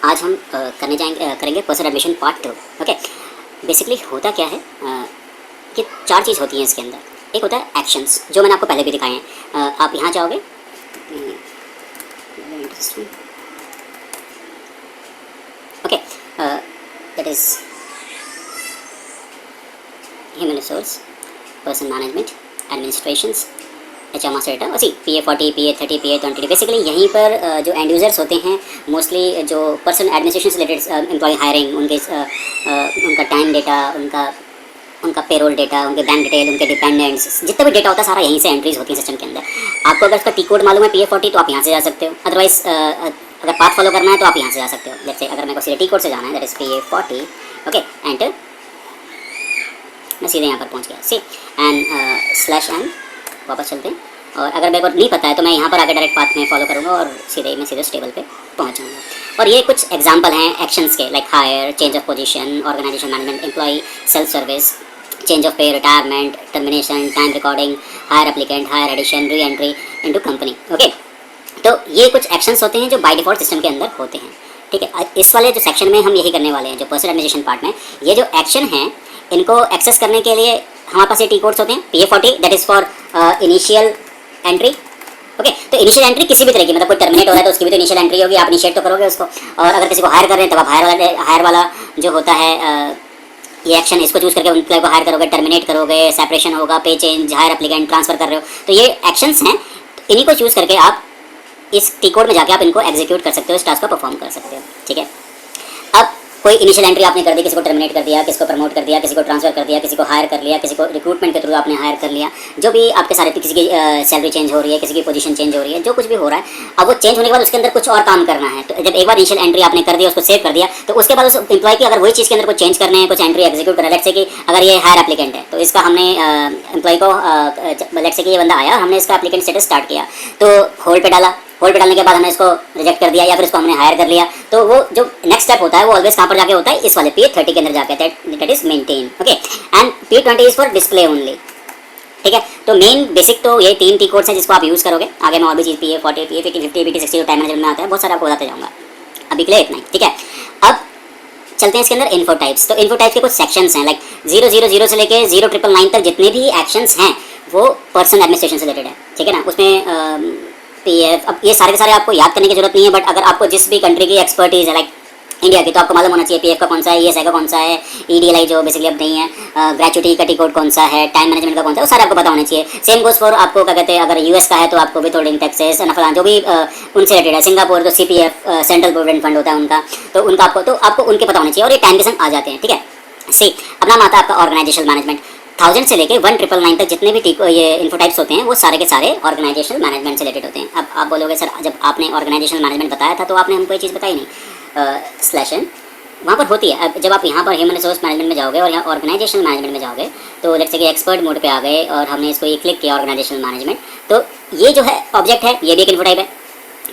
आज हम करेंगे personal admission part 2। Okay, basically होता क्या है कि 4 चीज़ होती हैं इसके अंदर। एक होता है एक्शंस, जो मैंने आपको पहले भी दिखाए हैं। आप यहाँ जाओगे, okay, that is human resource, person management, administrations, अच्छा मास्टर डेटा, उसी PA40, PA30, PA20। बेसिकली यहीं पर जो एंड यूज़र्स होते हैं, मोस्टली जो पर्सन एडमिनिस्ट्रेशन से रिलेटेड एम्प्लॉय हायरिंग, उनका टाइम डेटा, उनका पेरोल डेटा, उनके बैंक डिटेल, उनके डिपेंडेंट्स, जितना भी डेटा होता है सारा यहीं से एंट्रीज होती है सिस्टम के अंदर। आपको अगर उसका टी कोड मालूम है PA40 तो आप यहाँ से जा सकते हो, अदरवाइज अगर पाथ फॉलो करना है तो आप यहाँ से जा सकते हो। जैसे अगर मेरे को सीधे टी कोड से जाना है, that is PA40, okay, enter, मैं सीधे यहाँ पर पहुँच गया। सी एंड वापस चलते हैं। और अगर मेरे को नहीं पता है तो मैं यहाँ पर आगे डायरेक्ट पाथ में फॉलो करूँगा और मैं सीधे टेबल पे पहुँच जाऊँगा। और ये कुछ एग्जांपल हैं एक्शंस के, like hire, change of position, organization management, employ, self service, change of pay, retirement, termination, time recording, hire applicant, hire addition, re entry into company. Okay, तो ये कुछ एक्शंस होते हैं जो बाय डिफॉल्ट सिस्टम के अंदर होते हैं। ठीक है, इस वाले जो सेक्शन में हम यही करने वाले हैं, जो पर्सनल एडमिनिस्ट्रेशन पार्ट में ये जो एक्शन हैं, इनको एक्सेस करने के लिए हमारे पास ये टी कोड्स होते हैं। PA40 that is for initial entry. Okay, तो इनिशियल एंट्री किसी भी तरह की, मतलब कोई टर्मिनेट हो रहा है तो उसकी भी तो इनिशियल एंट्री होगी, आप इनिशिएट तो करोगे उसको। और अगर किसी को हायर कर रहे हैं तब आप हायर वाला जो होता है ये एक्शन, इसको चूज़ करके उन को हायर करोगे, टर्मिनेट करोगे, सेपरेशन होगा, पे चेंज, हायर एप्लीकेंट, ट्रांसफर कर रहे हो, तो ये एक्शंस हैं। तो इन्हीं को चूज़ करके आप इस टी कोड में जाके आप इनको एग्जीक्यूट कर सकते हो, इस टास्क को परफॉर्म कर सकते हो। ठीक है, अब कोई इनिशियल एंट्री आपने कर दी, किसी को टर्मिनेट कर दिया, किसी को प्रमोट कर दिया, किसी को ट्रांसफर कर दिया, किसी को हायर कर लिया, किसी को रिक्रूटमेंट के थ्रू आपने हायर कर लिया, जो भी आपके सारे, किसी की सैलरी चेंज हो रही है, किसी की पोजीशन चेंज हो रही है, जो कुछ भी हो रहा है, अब वो चेंज होने के बाद उसके अंदर कुछ और काम करना है। तो जब एक बार इनिशियल एंट्री आपने कर दिया, उसको सेव कर दिया, तो उसके बाद उस एम्प्लॉय की अगर वही चीज़ के अंदर कुछ चेंज करने हैं, कुछ एंट्री एग्जीक्यूट करना है, लेट्स से कि अगर ये हायर एप्लीकेंट है तो इसका हमने एम्प्लॉय को, लेट्स से कि ये बंदा आया, हमने इसका एप्लीकेंट स्टेटस स्टार्ट किया, तो होल्ड पे डाला, होल्ड पे डालने के बाद हमने इसको रिजेक्ट कर दिया या फिर इसको हमने हायर कर लिया, तो वो जो नेक्स्ट स्टेप होता है वो ऑलवेज कहाँ पर जाके होता है, इस वाले PA30 के अंदर जाके, that is maintain. Okay, and PA20 is for display only. ठीक है, तो मेन बेसिक तो ये 3 टी कोड्स हैं जिसको आप यूज़ करोगे। आगे मैं और भी चीज़ PA40, PA50, 50, PA60 time management में आता है, बहुत सारा आपको बताते जाऊँगा, अभी के लिए इतना ही। ठीक है, अब चलते हैं इसके अंदर इन्फो टाइप्स। तो इन्फो टाइप्स के कुछ सेक्शंस हैं, लाइक 000 से लेके 0999 तक जितने भी एक्शंस हैं वो पर्सनल एडमिनिस्ट्रेशन से रिलेटेड है। ठीक है ना, उसमें PF, अब ये सारे के सारे आपको याद करने की जरूरत नहीं है, बट अगर आपको जिस भी कंट्री की एक्सपर्टीज़ है, लाइक इंडिया की, तो आपको मालूम होना चाहिए PF का कौन सा है, ESI का कौन सा है, EDLI जो बेसिकली अब नहीं है, ग्रेचुटी का टी कोड कौन सा है, टाइम मैनेजमेंट का कौन सा है, वो सारे आपको पता होने चाहिए। सेम गोज फॉर आपको क्या कहते हैं, अगर US का है तो आपको विथहोल्डिंग टैक्सेस, नफला जो भी उनसे रिलेटेड है, सिंगापुर तो CPF, सेंट्रल प्रोविडेंट फंड होता है उनका, तो उनका आपको उनके पता होने चाहिए और ये टाइम के संग आ जाते हैं। ठीक है, सी अब नाम आता है आपका ऑर्गेनाइजेशनल मैनेजमेंट। 1000 से लेके 1999 तक जितने भी ये इन्फो टाइप्स होते हैं वो सारे के सारे ऑर्गेनाइजेशनल मैनेजमेंट से रिलेटेड होते हैं। अब आप बोलोगे सर जब आपने ऑर्गेनाइजेशनल मैनेजमेंट बताया था तो आपने हमको ये चीज़ बताई नहीं, /n वहाँ पर होती है। अब जब आप यहाँ पर ह्यूमन रिसोर्स मैनेजमेंट में जाओगे और यहाँ ऑर्गेनाइजेशनल मैनेजमेंट में जाओगे तो लेट्स से कि एक्सपर्ट मोड पे आ गए और हमने इसको ये क्लिक किया ऑर्गेनाइजेशनल मैनेजमेंट, तो ये जो है ऑब्जेक्ट है, ये भी एक इन्फो टाइप है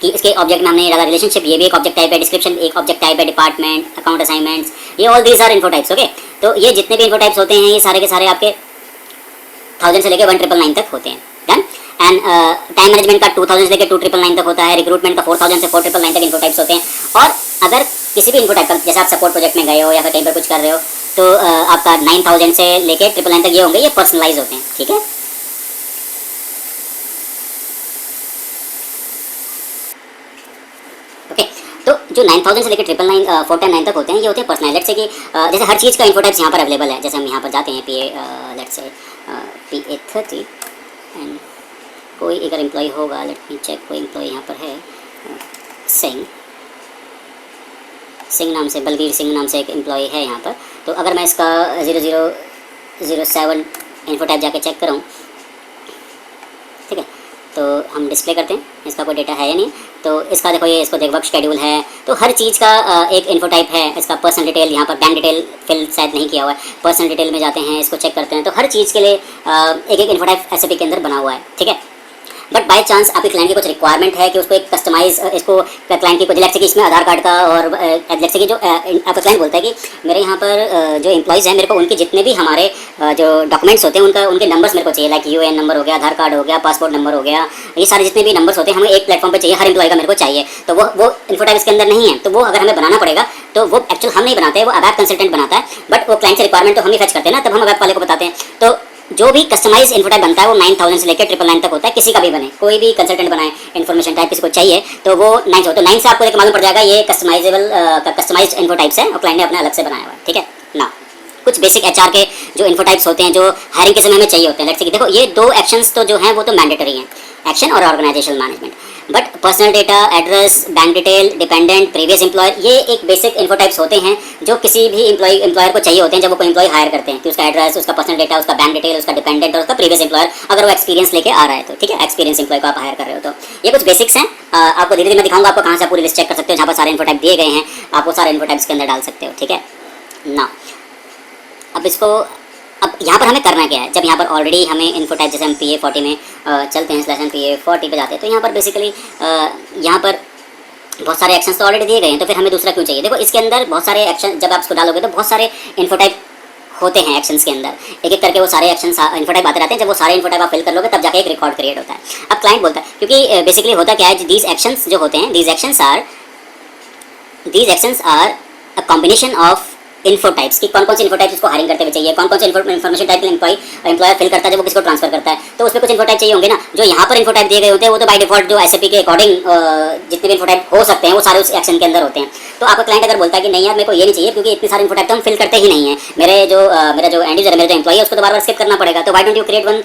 कि इसके ऑब्जेक्ट में हमने डाला रिलेशनशिप, ये भी एक ऑब्जेक्ट टाइप है, डिस्क्रिप्शन एक ऑब्जेक्ट टाइप है, डिपार्टमेंट, अकाउंट असाइनमेंट्स, ये all these are info types. Okay, तो ये जितने भी इन्फो टाइप्स होते हैं ये सारे के सारे आपके 1000 से लेकर 1999 तक होते हैं। डन। एंड टाइम मैनेजमेंट का 2000 से लेकर 2999 तक होता है, रिक्रूटमेंट का 4000 से 4999 तक इन्फो टाइप्स होते हैं। और अगर किसी भी इन्फो टाइप का, जैसे आप सपोर्ट प्रोजेक्ट में गए हो या फिर कहीं पर कुछ कर रहे हो, तो आपका 9000 से लेकर 999 तक ये होंगे, ये पर्सनलाइज होते हैं। ठीक है, ओके, तो जो 9000 से लेकर 499 तक होते हैं ये होते हैं पर्सनल। लेट्स से कि जैसे हर चीज़ का इन्फो टाइप्स यहाँ पर अवेलेबल है। जैसे हम यहाँ पर जाते हैं लेट्स से PA30 एंड कोई अगर एम्प्लॉय होगा, लेट मी चेक, कोई एम्प्लॉय यहाँ पर है, सिंह नाम से, बलबीर सिंह नाम से एक एम्प्लॉय है यहाँ पर। तो अगर मैं इसका 0007 इन्फो टाइप जाके चेक करूँ, ठीक है, तो हम डिस्प्ले करते हैं, इसका कोई डेटा है या नहीं, तो इसका देखो, ये इसको देख, वर्क शेड्यूल है, तो हर चीज़ का एक इन्फो टाइप है। इसका पर्सनल डिटेल, यहाँ पर बैंक डिटेल फिल शायद नहीं किया हुआ है, पर्सनल डिटेल में जाते हैं, इसको चेक करते हैं, तो हर चीज़ के लिए एक इन्फो टाइप SAP के अंदर बना हुआ है। ठीक है, बट बाय चांस आपके क्लाइंट की कुछ रिक्वायरमेंट है कि उसको एक कस्टमाइज इसको क्लाइंट की कुछ लेट्स से कि इसमें आधार कार्ड का और लेट्स से कि जो आपका क्लाइंट बोलता है कि मेरे यहाँ पर जो एम्प्लॉयज़ हैं मेरे को उनके जितने भी हमारे जो डॉक्यूमेंट्स होते हैं उनके नंबर्स मेरे को चाहिए, लाइक यूएन नंबर हो गया, आधार कार्ड हो गया, पासपोर्ट नंबर हो गया, ये सारे जितने भी नंबर्स होते हैं हमें एक प्लेटफॉर्म पर चाहिए, हर एम्प्लॉय का मेरे को चाहिए। तो वो इन्फोटाइप इसके अंदर नहीं है, तो वो अगर हमें बनाना पड़ेगा तो वो एक्चुअल हम नहीं बनाते हैं, वो अवेप कंसल्टेंट बनाता है, बट वो क्लाइंट से रिक्वायरमेंट तो हम ही फेच करते हैं ना, तब हम अवेप वाले को बताते हैं। तो जो भी कस्टमाइज इन्फोटाइप बनता है वो 9000 से लेकर 999 तक होता है, किसी का भी बने, कोई भी कंसल्टेंट बनाए इन्फॉर्मेशन टाइप किसी को चाहिए तो वो 9 तो 9 से आपको एक मालूम पड़ जाएगा ये कस्टमाइजेबल कस्टमाइज्ड इन्फोटाइप्स है और क्लाइंट ने अपने अलग से बनाया हुआ है। ठीक है ना, कुछ बेसिक एचआर के जो इन्फोटाइप्स होते हैं जो हायरिंग के समय में चाहिए होते हैं। लेट्स से देखो ये दो एक्शंस तो जो हैं वो तो मैंडेटरी हैं, एक्शन और organisational management, but personal data, address, bank detail, dependent, previous employer, ये एक बेसिक इन्फोटाइप्स होते हैं जो किसी भी एम्प्लॉयर को चाहिए होते हैं जब वो कोई एम्प्लॉय हायर करते हैं, कि उसका एड्रेस, उसका पर्सनल डेटा, उसका बैंक डिटेल, उसका डिपेंडेंट और उसका प्रीवियस एम्प्लॉयर अगर वो एक्सपीरियंस लेके आ रहा है तो। ठीक है, एक्सपीरियंस एम्प्लॉय को आप हायर कर रहे हो तो ये कुछ बेसिक्स हैं। आपको धीरे धीरे मैं दिखाऊंगा आपको कहाँ से पूरी लिस्ट चेक कर सकते हो, जहाँ पर सारे इन्फोटाइप दिए गए हैं आप वो सारे इन्फोटाइप्स के अंदर डाल सकते हो। ठीक है ना, अब इसको अब यहाँ पर हमें करना क्या है, जब यहाँ पर ऑलरेडी हमें इन्फोटाइप जैसे हम PA40 में चलते हैं स्लैश PA40 पे जाते हैं तो यहाँ पर बेसिकली यहाँ पर बहुत सारे एक्शंस तो ऑलरेडी दिए गए हैं, तो फिर हमें दूसरा क्यों चाहिए। देखो इसके अंदर बहुत सारे एक्शन जब आप इसको डालोगे तो बहुत सारे इन्फोटाइप होते हैं एक्शंस के अंदर, एक एक करके वो सारे एक्शंस इन्फोटाइप आते रहते हैं। जब वो सारे इन्फोटाइप आप फिल कर लोगे तब जाके एक रिकॉर्ड क्रिएट होता है। अब क्लाइंट बोलता है, क्योंकि बेसिकली होता क्या है, दीज एक्शंस जो होते हैं, these actions are a combination of infotypes की कौन कौन से इन्फोटाइप्स उसको हायरिंग करते हुए चाहिए, कौन कौन से इन्फॉर्मेशन टाइप एम्प्लॉयर फिल करता है जब वो किसको ट्रांसफर करता है, तो उसमें कुछ इन्फोटाइप चाहिए होंगे ना। जो यहाँ पर इन्फोटाइप दिए गए होते हैं वो तो बाय डिफॉल्ट जो SAP के अकॉर्डिंग जितने भी इन्फोटाइप हो सकते हैं वो सारे उस एक्शन के अंदर होते हैं। तो आपका क्लाइंट अगर बोलता है कि नहीं यार मेरे को ये नहीं चाहिए क्योंकि इतने सारे इन्फोटाइप तो हम फिल करते ही नहीं है, मेरा जो एंड यूजर है, मेरा जो एम्प्लॉय है उसको तो बार बार स्किप करना पड़ेगा, तो why don't you create one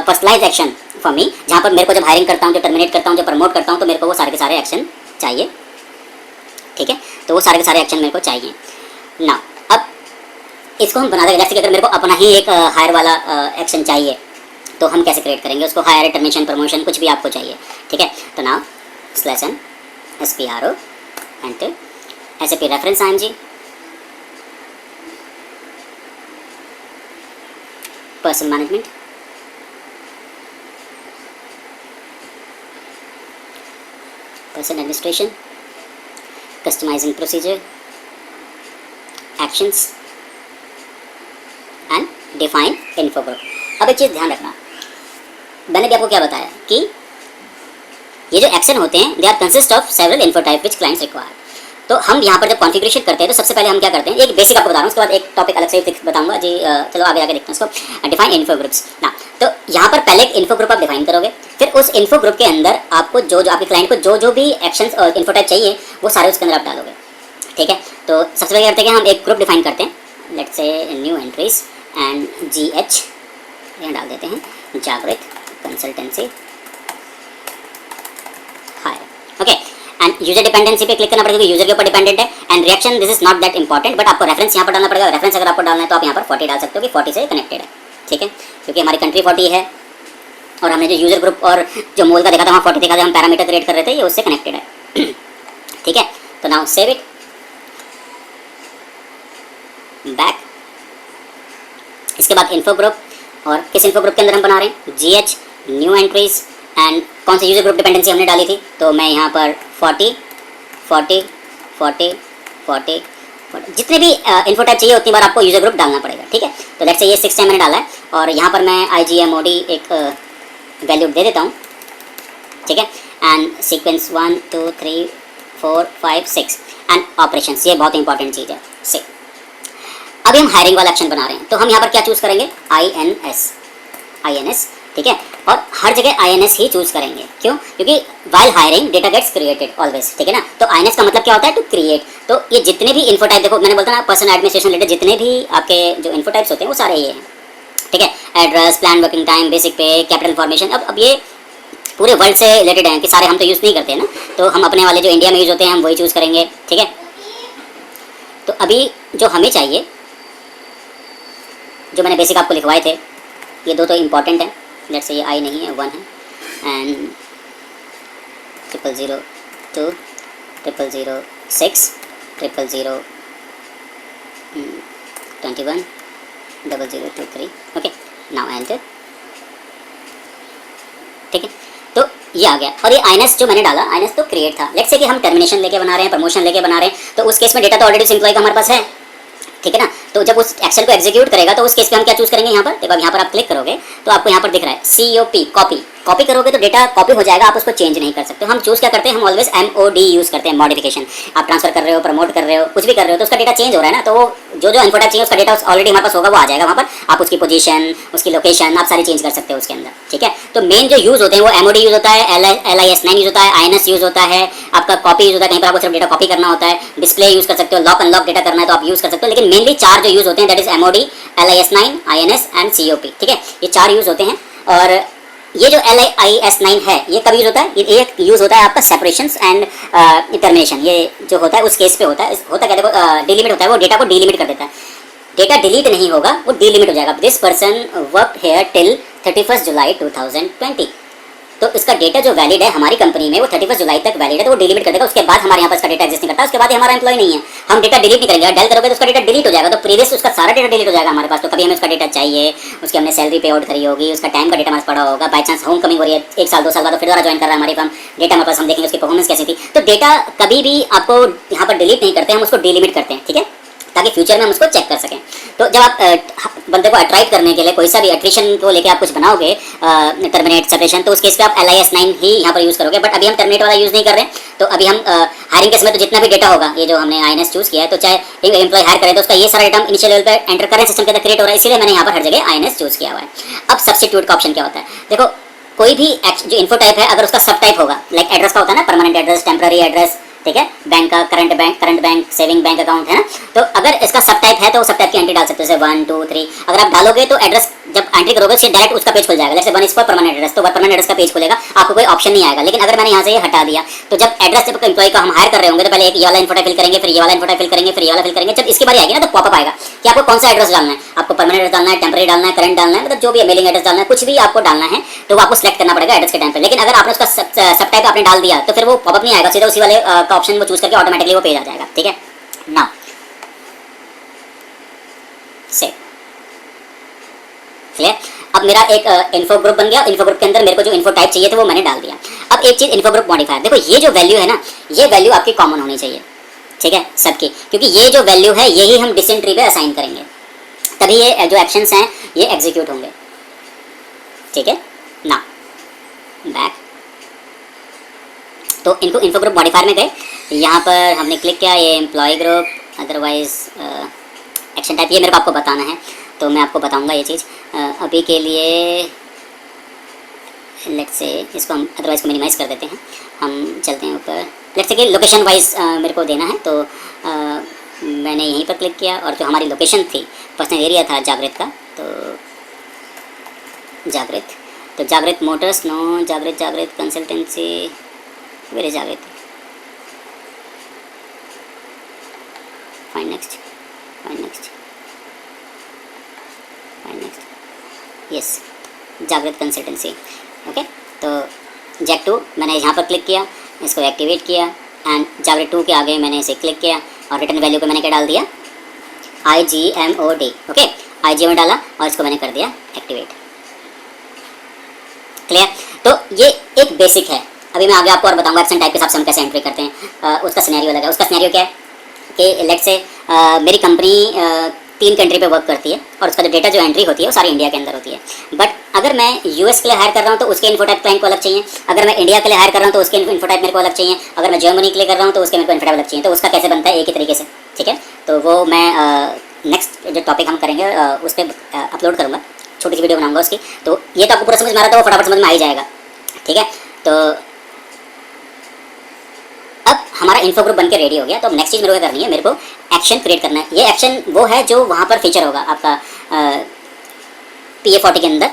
personalised action for me, जहाँ पर मेरे को जब हायरिंग करता हूँ, जो टर्मिनेट करता हूँ, जो प्रमोट करता हूँ, तो मेरे को वो सारे के सारे एक्शन चाहिए। ठीक है, तो वो सारे के सारे एक्शन मेरे को चाहिए ना। अब इसको हम बना देंगे, जैसे कि अगर मेरे को अपना ही एक हायर वाला एक्शन चाहिए तो हम कैसे क्रिएट करेंगे उसको, हायर, टर्मिनेशन, प्रमोशन, कुछ भी आपको चाहिए। ठीक है, तो now /n SPRO enter SAP reference IMG person management, person administration, customising procedure, actions and define info group. अब एक चीज़ ध्यान रखना, मैंने भी आपको क्या बताया कि ये जो एक्शन होते हैं they are consist of several info type which clients require. तो हम यहाँ पर जब कॉन्फ़िगरेशन करते हैं तो सबसे पहले हम क्या करते हैं, एक बेसिक आपको बता रहा हूँ, उसके बाद एक टॉपिक अलग से बताऊंगा जी। चलो आगे आगे देखते हैं इसको, डिफाइन इन्फो ग्रुप्स ना। तो यहाँ पर पहले एक इन्फो ग्रुप आप डिफाइन करोगे, फिर उस इन्फो ग्रुप के अंदर आपको जो आपके क्लाइंट को जो भी एक्शंस और इन्फो टाइप चाहिए वो सारे उसके अंदर आप डालोगे। ठीक है, तो सबसे पहले करते हैं कि हम एक ग्रुप डिफाइन करते हैं, let's say new entries and GH यहाँ डाल देते हैं, Jagrut consultancy hire. Okay, and user dependency पे क्लिक करना पड़ेगा क्योंकि यूजर के ऊपर डिपेंडेंट है। And reaction this is not that important, but आपको रेफरेंस यहाँ पर डालना पड़ेगा। रेफरेंस अगर आपको डालना है तो आप यहाँ पर 40 डाल सकते हो कि 40 से कनेक्टेड है। ठीक है, क्योंकि हमारी कंट्री 40 है और हमने जो यूजर ग्रुप और जो मोल का देखा था वहाँ 40 देखा था, हम पैरामीटर क्रिएट कर रहे थे, ये उससे कनेक्टेड है। ठीक है, तो नाउ सेव इट बैक। इसके बाद इन्फो ग्रुप, और किस इन्फो ग्रुप के अंदर हम बना रहे हैं, GH न्यू एंट्रीज एंड कौन सी यूजर ग्रुप डिपेंडेंसी हमने डाली थी, तो मैं यहाँ पर 40 40 40 40 40 जितने भी इन्फो टाइप चाहिए उतनी बार आपको यूजर ग्रुप डालना पड़ेगा। ठीक है, तो लेट्स से ये 6 टाइम मैंने डाला है और यहाँ पर मैं IGMOD एक वैल्यू दे देता हूँ। ठीक है, एंड सीक्वेंस 1 2 3 4 5 6 एंड ऑपरेशंस, ये बहुत इंपॉर्टेंट चीज़ है। से अभी हम हायरिंग वाला एक्शन बना रहे हैं, तो हम यहाँ पर क्या चूज़ करेंगे, INS। ठीक है, और हर जगह INS ही चूज़ करेंगे। क्यों, क्योंकि while hiring data gets created always. ठीक है ना, तो INS का मतलब क्या होता है, टू क्रिएट। तो ये जितने भी इन्फो टाइप, देखो मैंने बोलता ना पर्सन एडमिनिस्ट्रेशन रिलेटेड जितने भी आपके जो इन्फो टाइप्स होते हैं वो सारे ये हैं। ठीक है, address, plan working time, basic पे, कैपिटल फॉर्मेशन। अब ये पूरे वर्ल्ड से रिलेटेड हैं कि सारे हम तो यूज़ नहीं करते हैं ना, तो हम अपने वाले जो इंडिया में यूज़ होते हैं हम वही चूज़ करेंगे। ठीक है, तो अभी जो हमें चाहिए, जो मैंने बेसिक आपको लिखवाए थे, ये दो तो इम्पॉर्टेंट है। लेट्स से ये I नहीं है, 1 है, एंड 0002 0006 000 21 0023। Okay, now enter. ठीक है, तो ये आ गया। और ये INS जो मैंने डाला, INS तो क्रिएट था। लेट्स से कि हम टर्मिनेशन लेके बना रहे हैं, प्रमोशन लेके बना रहे हैं, तो उस केस में डेटा तो ऑलरेडी उस एम्प्लॉय का हमारे पास है, ठीक है ना। तो जब उस एक्शन को एग्जीक्यूट करेगा तो उस केस पे हम क्या चूज करेंगे, यहाँ पर देखो, अब यहाँ पर आप क्लिक करोगे तो आपको यहाँ पर दिख रहा है COP, कॉपी। कॉपी करोगे तो डेटा कॉपी हो जाएगा, आप उसको चेंज नहीं कर सकते। हम चूज क्या करते हैं, हम ऑलवेज MOD यूज करते हैं, मॉडिफिकेशन। आप ट्रांसफर कर रहे हो, प्रमोट कर रहे हो, कुछ भी कर रहे हो, तो उसका डेटा चेंज हो रहा है ना, तो वो जो जो इन्फो टाइप चाहिए उसका डेटा ऑलरेडी हमारे पास होगा, वो आ जाएगा वहाँ पर। आप उसकी पोजीशन, उसकी लोकेशन, आप सारी चेंज कर सकते हो उसके अंदर, ठीक है। तो मेन जो यूज होते हैं वो MOD यूज होता है, LIS9 यूज होता है, INS यूज होता है, आपका कॉपी यूज होता है, कहीं पर आपको सिर्फ डेटा कॉपी करना होता है, डिस्प्ले यूज कर सकते हो, लॉक अनलॉक डेटा करना है तो आप यूज कर सकते हो। लेकिन मेनली 4 जो यूज होते हैं, that is MOD, LIS9, INS and COP, ठीक है। ये 4 यूज होते हैं। और ये जो LIS9 है ये कब यूज होता है, ये यूज होता है आपका सेपरेशंस एंड टर्मिनेशन। ये जो होता है उस केस पे होता है। होता क्या, देखो डिलीमिट होता है, वो डेटा को डिलीमिट कर देता है। डेटा डिलीट नहीं होगा, वो डिलीमिट हो जाएगा। This person worked here till 31 जुलाई 2020। तो इसका डेटा जो वैलिड है हमारी कंपनी में वो 31 जुलाई तक वैलिड है, तो वो डिलीट कर देगा। उसके बाद हमारे यहाँ पर इसका डेटा एग्जिस्ट नहीं करता, उसके बाद हमारा एम्प्लॉय नहीं है, हम डेटा डिलीट नहीं करेंगे। डेल करोगे तो उसका डेटा डिलीट हो जाएगा, तो प्रीवियस उसका सारा डेटा डिलीट हो जाएगा हमारे पास। तो कभी हमें उसका डेटा चाहिए, उसकी हमने सैलरी पे आउट करी होगी, उसका टाइम का डेटा हमारे पड़ा होगा, बाई चांस होम कमिंग हो रही है 1 साल 2 साल बाद, तो फिर दोबारा ज्वाइन कर रहा है हमारी फर्म, डेटा हमारे पास, हम देखेंगे उसकी परफॉर्मेंस कैसी थी। तो डेटा कभी भी आपको यहाँ पर डिलीट नहीं करते, हम उसको डिलिमिट करते हैं, ठीक है, ताकि फ्यूचर में हम उसको चेक कर सकें। तो जब आप बंदे को अट्रैक्ट करने के लिए कोई सा भी एट्रिशन को लेके आप कुछ बनाओगे, टर्मिनेट, सेपरेशन, तो उस केस पे आप LIS9 ही यहाँ पर यूज़ करोगे। बट अभी हम टर्मिनेट वाला यूज़ नहीं कर रहे हैं। तो अभी हम हायरिंग केस में तो जितना भी डेटा होगा, ये जो हमने INS चूज़ किया है, तो चाहे एम्प्लॉय हायर करें तो उसका ये सारा डेटा इनिशियल लेवल पर एंटर करें, सिस्टम के अंदर क्रिएट हो रहा है, इसीलिए मैंने यहाँ पर हर जगह INS चूज़ किया हुआ है। अब सब्स्टिट्यूट का ऑप्शन क्या होता है, देखो कोई भी जो इन्फो टाइप है, अगर उसका सब टाइप होगा, लाइक एड्रेस का होता है ना, परमानेंट एड्रेस, टेम्पररी एड्रेस, ठीक है, बैंक का current bank, saving bank account है ना, तो अगर इसका सब टाइप है तो सब टाइप की एंट्री डाल सकते हो, जैसे 1 2 3। अगर आप डालोगे तो एड्रेस जब एंट्री करोगे उसके डायरेक्ट उसका पेज खुल जाएगा। जैसे 1 इज फॉर परमानेंट एड्रेस, तो परमानेंट एड्रेस का पेज खुलेगा, आपको कोई ऑप्शन नहीं आएगा। लेकिन अगर मैंने यहाँ से ये हटा दिया, तो जब एड्रेस जब एम्प्लॉय का हम हायर कर रहे होंगे, तो पहले एक ये वाला इन्फो फिल करेंगे, फिर ये वाला इन्फो फिल करेंगे, फिर ये वाला फिल करेंगे। जब इसकी बारी आएगी ना, तो पॉपअप आएगा कि आपको कौन सा एड्रेस डालना है, आपको परमानेंट एड्रेस डालना है, टेम्पररी डालना है, करंट डालना है, मतलब जो भी मेलिंग एड्रेस डालना है, कुछ भी आपको डालना है, तो वो आपको सेलेक्ट करना पड़ेगा एड्रेस के टाइम पे। लेकिन अगर आपने उसका सब टाइप आपने डाल दिया, तो फिर वो पॉपअप नहीं आएगा, सीधा उसी वाले का ऑप्शन वो चूज करके ऑटोमेटिकली वो पेज आ जाएगा, ठीक है। Now save, clear. अब मेरा एक इन्फो ग्रुप बन गया। इन्फो ग्रुप के अंदर मेरे को जो इन्फो टाइप चाहिए था वो मैंने डाल दिया। अब एक चीज़ इन्फो ग्रुप मॉडिफायर, देखो ये जो वैल्यू है ना, ये वैल्यू आपकी कॉमन होनी चाहिए, ठीक है, सबकी, क्योंकि ये जो वैल्यू है यही हम डिसेंट ट्री पे असाइन करेंगे, तभी ये जो एक्शंस हैं ये एग्जीक्यूट होंगे, ठीक है ना। बैक, तो इनको इन्फो ग्रुप मॉडिफायर में गए, यहाँ पर हमने क्लिक किया, ये employ group, otherwise action type, ये मेरे को आपको बताना है, तो मैं आपको बताऊंगा ये चीज़। अभी के लिए लेट्स से इसको हम अदरवाइज को मिनिमाइज़ कर देते हैं, हम चलते हैं ऊपर। लेट्स से कि लोकेशन वाइज मेरे को देना है, तो मैंने यहीं पर क्लिक किया, और जो हमारी लोकेशन थी, पर्सनल एरिया था जागृत का, तो जागृत मोटर्स, नो, जागृत कंसल्टेंसी, वेरे जागृत, फाइन नेक्स्ट, यस, जागृत कंसल्टेंसी, ओके। तो जैक 2 मैंने यहाँ पर क्लिक किया, इसको एक्टिवेट किया, एंड जागृत 2 के आगे मैंने इसे क्लिक किया, और रिटर्न वैल्यू को मैंने क्या डाल दिया, IGMOD, ओके, IGMOD डाला, और इसको मैंने कर दिया एक्टिवेट, क्लियर। तो ये एक बेसिक है। अभी मैं आगे आपको और बताऊंगा एक्शन टाइप के हिसाब से हम कैसे एंट्री करते हैं, उसका सिनेरियो अलग है। उसका सिनेरियो क्या है कि लेट्स से मेरी कंपनी 3 कंट्री पे वर्क करती है, और उसका जो डेटा जो एंट्री होती है वो सारी इंडिया के अंदर होती है। बट अगर मैं US के लिए हायर कर रहा हूँ तो उसके इन्फोटाइप क्लाइंट को अलग चाहिए, अगर मैं इंडिया के लिए हायर कर रहा हूँ तो उसके इन्फोटाइप मेरे को अलग चाहिए, अगर मैं जर्मनी के लिए कर रहा हूँ तो उसके मेरे को इन्फोटाइप अलग चाहिए। तो उसका कैसे बनता है एक ही तरीके से, ठीक है। तो वो मैं नेक्स्ट जो टॉपिक हम करेंगे उस पर अपलोड करूँगा, छोटी सी वीडियो बनाऊंगा उसकी। तो ये तो आपको पूरा समझ में आ रहा था, वो फटाफट समझ में आ ही जाएगा, ठीक है। तो अब हमारा इन्फो ग्रुप बनके रेडी हो गया। तो अब नेक्स्ट चीज़ मेरे को करनी है, मेरे को एक्शन क्रिएट करना है। ये एक्शन वो है जो वहाँ पर फीचर होगा आपका PA40 के अंदर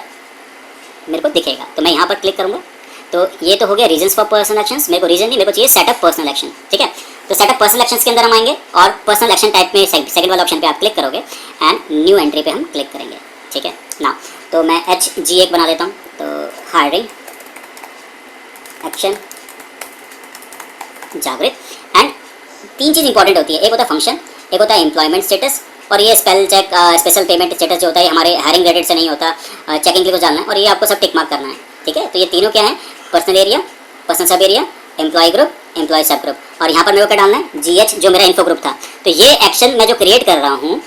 मेरे को दिखेगा। तो मैं यहाँ पर क्लिक करूँगा, तो ये तो हो गया रीजंस फॉर पर्सनल एक्शंस। मेरे को रीजन नहीं, मेरे को चाहिए सेटअप पर्सनल एक्शन, ठीक है। तो सेटअप पर्सनल एक्शंस के अंदर हम आएंगे, और पर्सनल एक्शन टाइप में सेकंड वाला ऑप्शन पे आप क्लिक करोगे, एंड न्यू एंट्री पे हम क्लिक करेंगे, ठीक है ना। तो मैं HG1 बना देता हूँ, तो हायरिंग एक्शन जागृत। एंड 3 चीज़ इंपॉर्टेंट होती है, एक होता है फंक्शन, एक होता है एम्प्लॉयमेंट स्टेटस, और ये spell check, special payment status जो होता है हमारे हायरिंग रिलेटेड से नहीं होता, चेकिंग के लिए कुछ डालना है, और ये आपको सब टिक मार्क करना है, ठीक है। तो ये तीनों क्या है, पर्सनल एरिया, पर्सनल सब एरिया, एम्प्लॉय ग्रुप, एम्प्लॉय सब ग्रुप, और यहाँ पर मेरे को क्या डालना है, GH जो मेरा इन्फो ग्रुप था। तो ये एक्शन मैं जो क्रिएट कर रहा हूँ,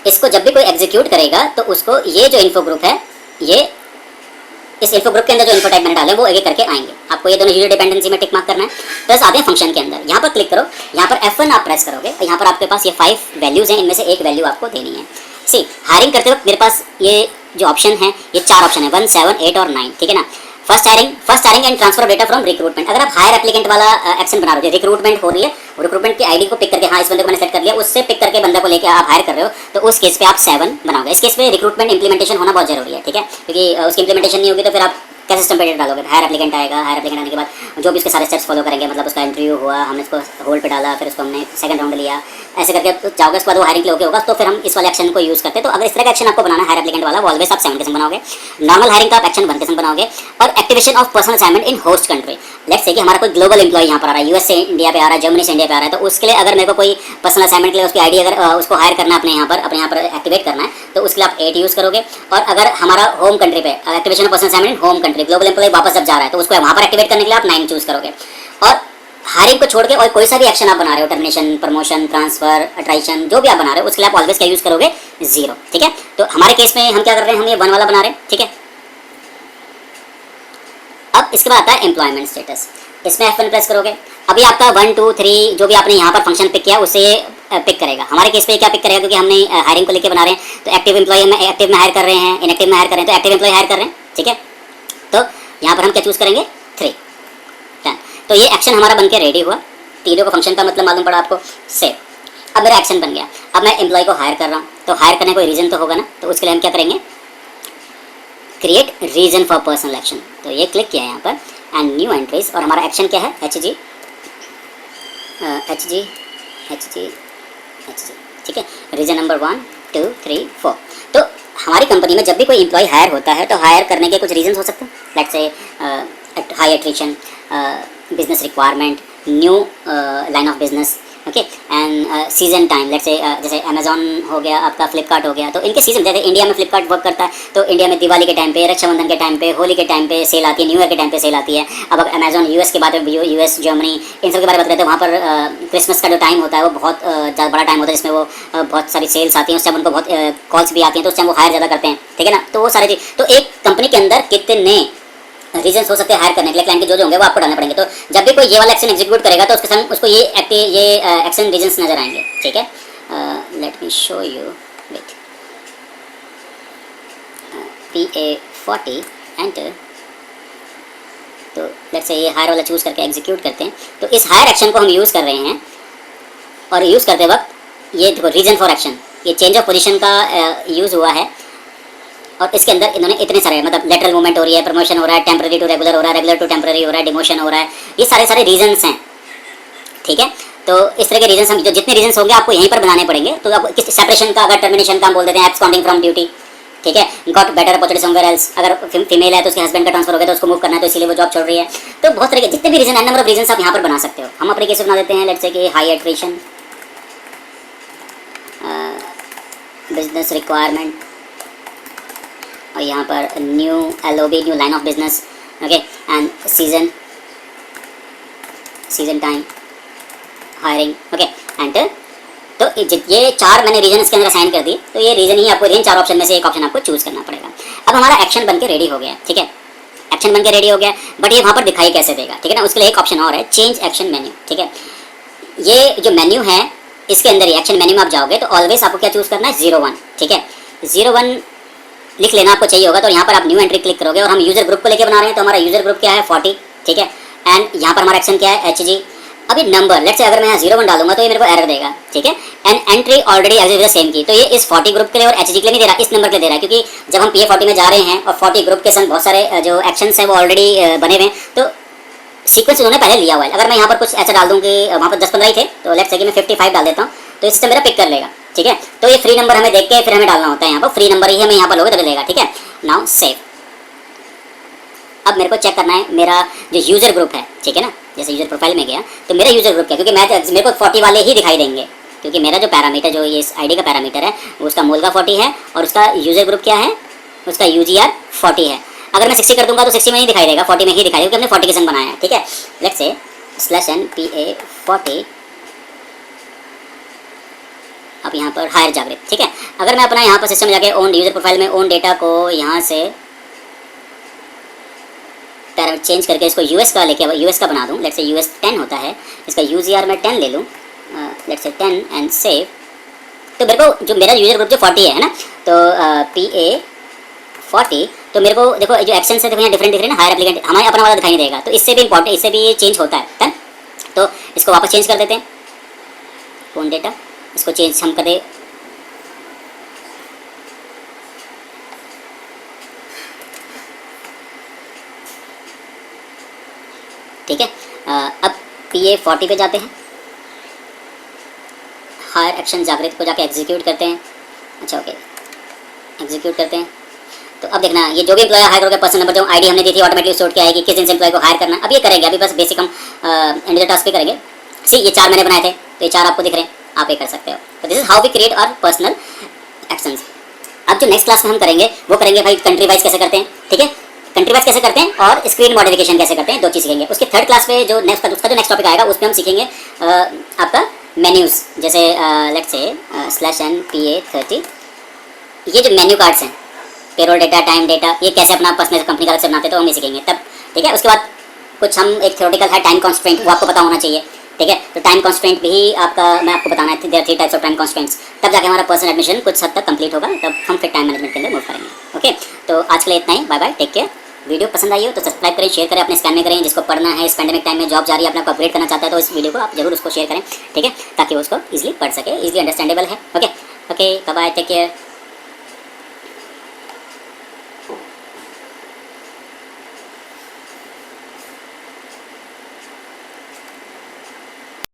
इसको जब भी कोई एग्जीक्यूट करेगा तो उसको ये जो इन्फो ग्रुप है, ये इस इन्फो ग्रुप के अंदर जो इन्फो टाइप मैंने डाले वो एक एक करके आएंगे। आपको ये दोनों यूजर डिपेंडेंसी में टिक मार्क करना है। प्लस आते हैं फंक्शन के अंदर, यहाँ पर क्लिक करो, यहाँ पर F1 आप प्रेस करोगे और यहाँ पर आपके पास ये 5 वैल्यूज़ हैं, इनमें से एक वैल्यू आपको देनी है। सी हायरिंग करते वक्त मेरे पास ये जो ऑप्शन है, ये 4 ऑप्शन है, 1, 7, 8 और 9, ठीक है ना। First hiring and transfer data from recruitment. अगर आप हायर एप्लीकेंट वाला एक्शन बना रहे हो, रिक्रूटमेंट हो रही है, रिक्रूटमेंट की आईडी को पिक करके, हाँ इस बंदे को मैंने सेट कर लिया, उससे पिक करके बंदा को लेकर आप हायर कर रहे हो, तो उस केस पे आप 7 बनाओगे। इस केस पे रिक्रूटमेंट इंप्लीमेंटेशन होना बहुत जरूरी है, ठीक है, क्योंकि उसकी इंप्लीमेंटेशन नहीं होगी तो फिर आप क्या सिस्टम पे डेटा डालोगे। हायर एप्लीकेंट आएगा, हायर एप्लीकेंट आने के बाद जो भी उसके सारे स्टेप्स फॉलो करेंगे, मतलब उसका इंटरव्यू हुआ, हमने उसको होल्ड पे डाला, फिर उसको हमने सेकंड राउंड लिया, ऐसे करके तो जाओगे, उसके बाद वो हायरिंग के लिए होगा, तो फिर हम इस वाले एक्शन को यूज़ करते हैं। तो अगर इस तरह का एक्शन आपको बनाना है हायर एप्लीकेंट वाला, वो ऑलवेज आप 7 के संग बनाओगे। नॉर्मल हायरिंग का आप एक्शन 1 के संग बनाओगे। और activation of personal assignment in host country, let's say कि हमारा कोई ग्लोबल एम्प्लॉय यहाँ पर आ रहा है, यूएस से इंडिया पे आ रहा है, जर्मनी से इंडिया पे आ रहा है, तो उसके लिए अगर मेरे को कोई पर्सनल असाइनमेंट के लिए उसकी आईडी अगर उसको हायर करना है, अपने यहाँ पर एक्टिवेट करना है, तो उसके लिए आप 8 यूज़ करोगे। और अगर हमारा होम कंट्री पे activation of personal assignment in home country, global employ वापस जब जा रहा है तो उसको वहाँ पर एक्टिवेट करने के लिए आप 9 चूज़ करोगे। और हायरिंग को छोड़ के और कोई सा भी एक्शन आप बना रहे हो, टर्मिनेशन, प्रमोशन, ट्रांसफर, अट्रैक्शन, जो भी आप बना रहे हो, उसके लिए आप ऑलवेज क्या यूज़ करोगे, 0, ठीक है। तो हमारे केस में हम क्या कर रहे हैं, हम ये 1 वाला बना रहे हैं, ठीक है। अब इसके बाद आता है एम्प्लॉयमेंट स्टेटस, इसमें F1 प्रेस करोगे। अभी आपका 1, 2, 3 जो भी आपने यहाँ पर फंक्शन पिक किया उससे पिक करेगा। हमारे केस पे क्या पिक करेगा, क्योंकि हमने हायरिंग को लेके बना रहे हैं, तो एक्टिव एम्प्लॉय में एक्टिव में हायर कर रहे हैं, इनएक्टिव में हायर कर रहे हैं, तो एक्टिव एम्प्लॉय हायर कर रहे हैं, ठीक है। तो यहाँ पर हम क्या चूज़ करेंगे, 3, 10। तो ये एक्शन हमारा बन के रेडी हुआ। तीनों को फंक्शन का मतलब मालूम पड़ा आपको, सेव। अब मेरा एक्शन बन गया। अब मैं एम्प्लॉय को हायर कर रहा हूँ, तो हायर करने कोई रीज़न तो होगा ना, तो उसके लिए हम क्या करेंगे, create reason for personal action. तो ये क्लिक किया यहाँ पर एंड न्यू एंट्रीज, और हमारा एक्शन क्या है, HG, ठीक है। Reason number 1, 2, 3, 4। तो हमारी कंपनी में जब भी कोई एम्प्लॉय हायर होता है तो हायर करने के कुछ रीजन हो सकते हैं, let's say high attrition, business requirement, new line of business, okay, and season time, let's say जैसे अमेजॉन हो गया, आपका फ्लिपकार्ट हो गया, तो इनके सीजन, जैसे इंडिया में फ्लिपकार्ट वर्क करता है, तो इंडिया में दिवाली के टाइम पे, रक्षाबंधन के टाइम पे, होली के टाइम पे सेल आती है, न्यू ईयर के टाइम पे सेल आती है। अब अमेजॉन यूएस के बारे में, यूएस, जर्मनी, इन सब के बारे में बात करते हैं, वहाँ पर क्रिसमस का जो टाइम होता है वो बहुत ज़्यादा बड़ा टाइम होता है, जिसमें वो बहुत सारी सेल्स आती हैं, उस टाइम उनको बहुत कॉल्स भी आती हैं, तो उस टाइम वो हायर ज़्यादा करते हैं, ठीक है ना। तो वो सारी चीज़, तो एक कंपनी के अंदर कितने रीजंस हो सकते हैं हायर करने के लिए, क्लाइंट के जो होंगे वो आपको डालने पड़ेंगे। तो जब भी कोई ये वाला एक्शन एग्जीक्यूट करेगा तो उसके संग उसको ये एक्शन रीजंस नजर आएंगे, ठीक है। Let me show you with PA40 enter. तो लेट्स से ये हायर वाला चूज़ करके एग्जीक्यूट करते हैं। तो इस हायर एक्शन को हम यूज़ कर रहे हैं, और यूज़ करते वक्त ये देखो रीजन फॉर एक्शन, ये चेंज ऑफ पोजीशन का यूज़ हुआ है, और इसके अंदर इन्होंने इतने सारे, मतलब लेटरल मूवमेंट हो रही है, प्रमोशन हो रहा है, टेम्पररी टू रेगुलर हो रहा है, रेगुलर टू टेम्पररी हो रहा है, डिमोशन हो रहा है, ये सारे रीजंस हैं, ठीक है। तो इस तरह के रीजंस हम जो जितने रीजंस होंगे आपको यहीं पर बनाने पड़ेंगे। तो आपको किस सेपरेशन का, अगर टर्मिनेशन का हम बोल देते हैं एब्सकॉन्डिंग फ्रॉम ड्यूटी, ठीक है, got better opportunity somewhere else, अगर फीमेल है तो उसके हस्बैंड का ट्रांसफर हो गया तो उसको मूव करना है, तो इसीलिए वो जॉब छोड़ रही है। तो बहुत तरह के जितने भी रीजन, नंबर ऑफ रीजंस आप यहाँ पर बना सकते हो। हम अपने केस बना देते हैं, लेट्स से कि हाई अट्रिशन, बिजनेस रिक्वायरमेंट, और यहाँ पर new LOB, new line of business, okay, and season time, hiring, okay, enter. तो ये 4 मैंने रीजन इसके अंदर असाइन कर दिए। तो ये रीजन ही आपको, इन 4 ऑप्शन में से एक ऑप्शन आपको चूज़ करना पड़ेगा। अब हमारा एक्शन बन के रेडी हो गया, ठीक है, एक्शन बन के रेडी हो गया, बट ये वहाँ पर दिखाई कैसे देगा, ठीक है ना। उसके लिए एक ऑप्शन और है, चेंज एक्शन मेन्यू, ठीक है। ये जो मेन्यू है इसके अंदर ही एक्शन मेन्यू में आप जाओगे तो ऑलवेज आपको क्या चूज़ करना है, 01, ठीक है, 01 लिख लेना आपको चाहिए होगा। तो यहाँ पर आप न्यू एंट्री क्लिक करोगे, और हम यूजर ग्रुप को लेके बना रहे हैं, तो हमारा यूजर ग्रुप क्या है, 40, ठीक है, एंड यहाँ पर हमारा एक्शन क्या है, HG। अभी नंबर, लेट्स से अगर मैं यहाँ 01 डालूंगा तो ये मेरे को एरर देगा, ठीक है, and entry already as same की। तो ये इस 40 ग्रुप के लिए और HG के लिए नहीं दे रहा, इस नंबर के लिए दे रहा है, क्योंकि जब हम PA40 में जा रहे हैं और 40 ग्रुप के संग बहुत सारे जो एक्शंस हैं वो ऑलरेडी बने हुए हैं, तो सीक्वेंस उन्होंने पहले लिया हुआ है। अगर मैं यहाँ पर कुछ ऐसा डाल दूँ कि वहाँ पर 10-15 ही थे, तो लेट्स से कि मैं 55 डाल देता हूँ, तो इससे मेरा पिक कर लेगा, ठीक है। तो ये फ्री नंबर हमें देख के फिर हमें डालना होता है, यहाँ पर फ्री नंबर ही हमें यहाँ पर लोगे तभी लेगा, ठीक है। Now save. अब मेरे को चेक करना है मेरा जो यूज़र ग्रुप है, ठीक है ना, जैसे यूज़र प्रोफाइल में गया तो मेरा यूज़र ग्रुप क्या, क्योंकि मेरे को 40 वाले ही दिखाई देंगे, क्योंकि मेरा जो पैरामीटर, जो ये आईडी का पैरामीटर है उसका मूल का 40 है, और उसका यूज़र ग्रुप क्या है, उसका UGR 40 है। अगर मैं 60 कर दूंगा तो 60 में ही दिखाई देगा, 40 में ही दिखाई देगा, क्योंकि हमने 40 के संग बनाया है। ठीक है, लेट्स से /NPA40, अब यहाँ पर हायर जागृत। ठीक है, अगर मैं अपना यहाँ पर सिस्टम में जाके ओन यूजर प्रोफाइल में ओन डेटा को यहाँ से चेंज करके इसको यूएस का लेके यूएस का बना दूँ, लेट्स से US 10 होता है, इसका UZR मैं 10 ले लूँ, लेट्स से 10 एंड सेव। तो मेरे को जो मेरा यूजर ग्रुप जो 40 है ना, तो PA40, तो मेरे को देखो जो एक्शन है देखो यहाँ डिफरेंट दिख रहे हैं ना, हायर एप्लीकेंट हमारे अपना वाला दिखाई नहीं देगा, तो इससे भी इंपॉर्टेंट, इससे भी ये चेंज होता है डन। तो इसको वापस चेंज कर देते हैं, ओन डेटा इसको चेंज हम कर दे, ठीक है। अब PA40 पे जाते हैं, हायर एक्शन जागृत को जाके एग्जीक्यूट करते हैं। अच्छा ओके, एग्जीक्यूट करते हैं। तो अब देखना ये जो भी एम्प्लॉय हायर करोगे, पर्सन नंबर जो आईडी हमने दी थी ऑटोमेटिकली सॉर्ट किया है कि किस दिन से एम्प्लॉय को हायर करना है। अब ये करेंगे, अभी बस बेसिक हम इंडिविजुअल टास्क पे करेंगे। सी ये 4 मैंने बनाए थे, तो ये 4 आपको दिख रहे हैं, आप ये कर सकते हो। तो this is how we create our personal actions. अब जो नेक्स्ट क्लास में हम करेंगे वो करेंगे भाई कंट्री वाइज कैसे करते हैं, ठीक है, कंट्री वाइज कैसे करते हैं और स्क्रीन मॉडिफिकेशन कैसे करते हैं, 2 चीज़ सीखेंगे। उसके थर्ड क्लास पे जो नेक्स्ट उसका जो नेक्स्ट टॉपिक आएगा उस पर हम सीखेंगे आपका मेन्यूज़, जैसे लेट्स से /NPA30, ये जो मेन्यू कार्ड्स हैं, पेरोल डेटा, टाइम डेटा, ये कैसे अपना पर्सनल कंपनी का अलग से बनाते हैं, तो हम ये सीखेंगे तब। ठीक है, उसके बाद कुछ हम एक थ्योरेटिकल है टाइम कॉन्स्ट्रेंट, वो आपको पता होना चाहिए। ठीक है, तो टाइम कॉन्स्ट्रेंट भी आपका मैं आपको बताना है, there 3 types of time constraints, तब जाके हमारा पर्सनल एडमिशन कुछ हद तक कंप्लीट होगा, तब हम फिर टाइम मैनेजमेंट के अंदर मूव करेंगे। ओके, तो आज के लिए इतना ही, bye bye, take care. Video पसंद आई हो तो सब्सक्राइब करें, शेयर करें, अपने स्कैन में करें। जिसको पढ़ना है इस पैंडेमिक टाइम में, जॉब जा रही है, अपने को अपग्रेड करना चाहता है, तो इस वीडियो को आप जरूर उसको शेयर करें, ठीक है, ताकि वो उसको ईजिली पढ़ सके, ईजिली अंडरस्टैंडेबल है। Okay okay, bye bye, take care.